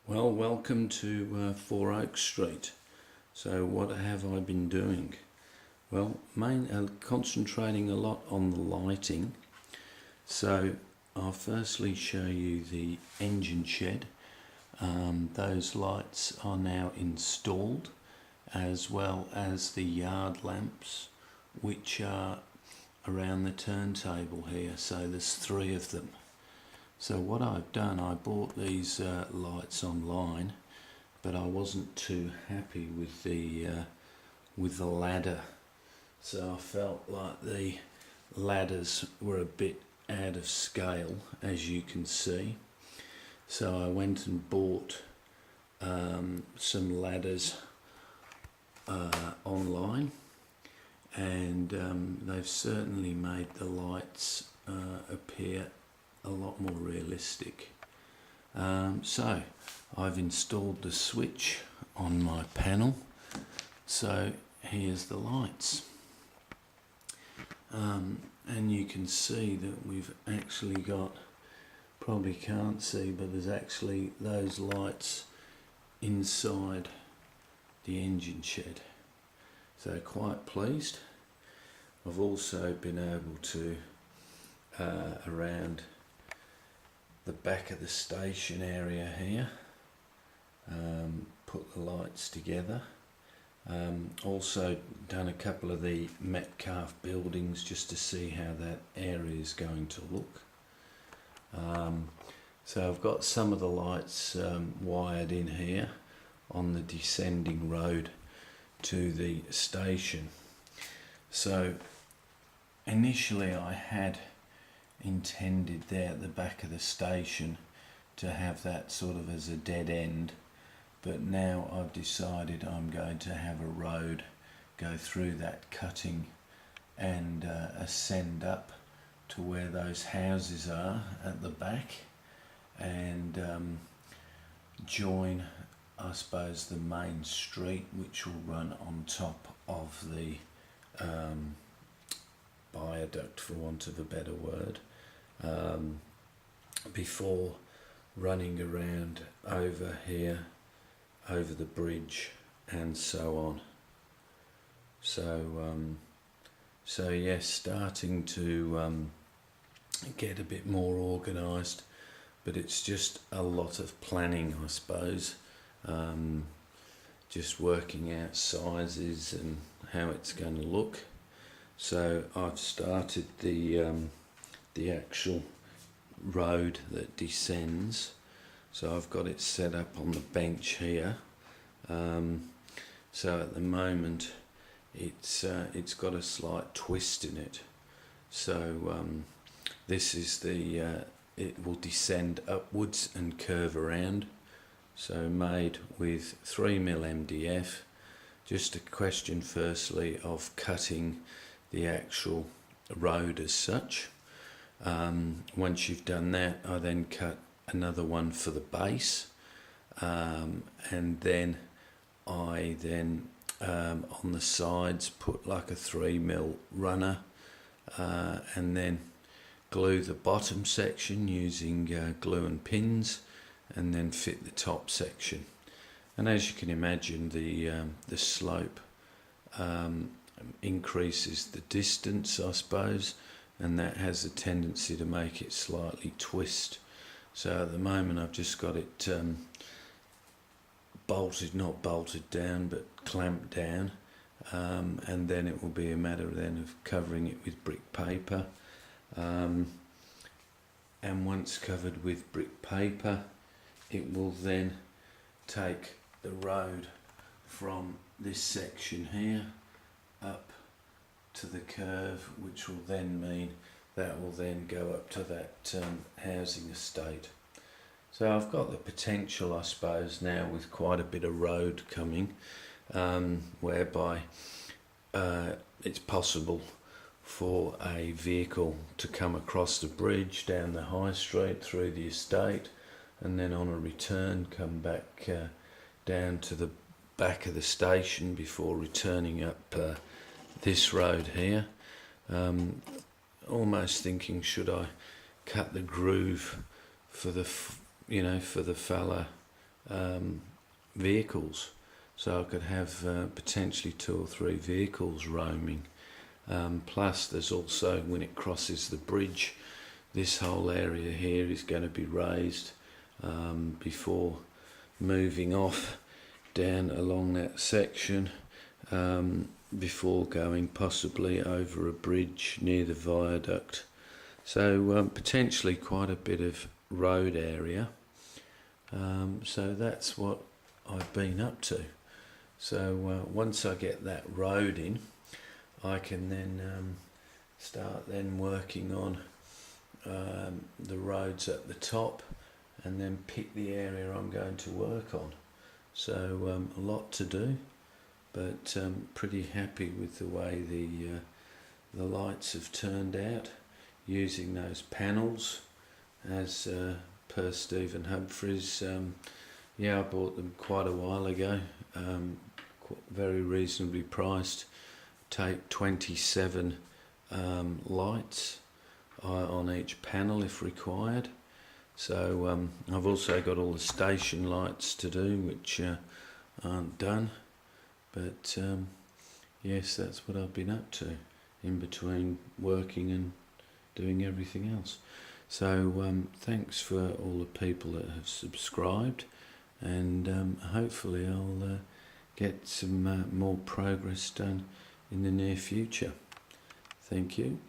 Well, welcome to 4 Oak Street. So what have I been doing? Well, concentrating a lot on the lighting. So I'll firstly show you the engine shed. Those lights are now installed, as well as the yard lamps, which are around the turntable here. So there's 3 of them. So what I've done, I bought these lights online, but I wasn't too happy with the ladder. So I felt like the ladders were a bit out of scale, as you can see. So I went and bought some ladders online, and they've certainly made the lights appear a lot more realistic. So I've installed the switch on my panel. So here's the lights. And you can see that we've actually got, probably can't see, but there's actually those lights inside the engine shed. So quite pleased. I've also been able to, around the back of the station area here, put the lights together. Also done a couple of the Metcalfe buildings just to see how that area is going to look. So I've got some of the lights wired in here on the descending road to the station. So initially I had intended there at the back of the station to have that sort of as a dead end, but now I've decided I'm going to have a road go through that cutting and ascend up to where those houses are at the back, and join, I suppose, the main street, which will run on top of the viaduct, for want of a better word, before running around over here, over the bridge, and so on. So yes, starting to get a bit more organised, but it's just a lot of planning, I suppose. Just working out sizes and how it's going to look. So I've started the actual road that descends. So I've got it set up on the bench here. So at the moment it's got a slight twist in it. So this is it will descend upwards and curve around. So made with 3mm MDF. Just a question firstly of cutting the actual road as such. Once you've done that, I then cut another one for the base, and then I on the sides put like a 3mm runner, and then glue the bottom section using glue and pins, and then fit the top section. And as you can imagine, the slope increases the distance, I suppose, and that has a tendency to make it slightly twist. So at the moment I've just got it not bolted down, but clamped down, and then it will be a matter then of covering it with brick paper, and once covered with brick paper, it will then take the road from this section here up to the curve, which will then mean that will then go up to that housing estate. So I've got the potential, I suppose, now with quite a bit of road coming, whereby it's possible for a vehicle to come across the bridge down the high street through the estate, and then on a return come back down to the back of the station before returning up this road here. Almost thinking, should I cut the groove for the fella vehicles, so I could have potentially 2 or 3 vehicles roaming. Plus there's also, when it crosses the bridge, this whole area here is going to be raised before moving off down along that section, before going possibly over a bridge near the viaduct. So potentially quite a bit of road area. So that's what I've been up to. So once I get that road in, I can then start then working on the roads at the top, and then pick the area I'm going to work on. So a lot to do, but pretty happy with the way the lights have turned out, using those panels as per Stephen Humphries. Yeah, I bought them quite a while ago, very reasonably priced. Take 27 lights on each panel if required. So I've also got all the station lights to do, which aren't done, but yes, that's what I've been up to in between working and doing everything else. So thanks for all the people that have subscribed, and hopefully I'll get some more progress done in the near future. Thank you.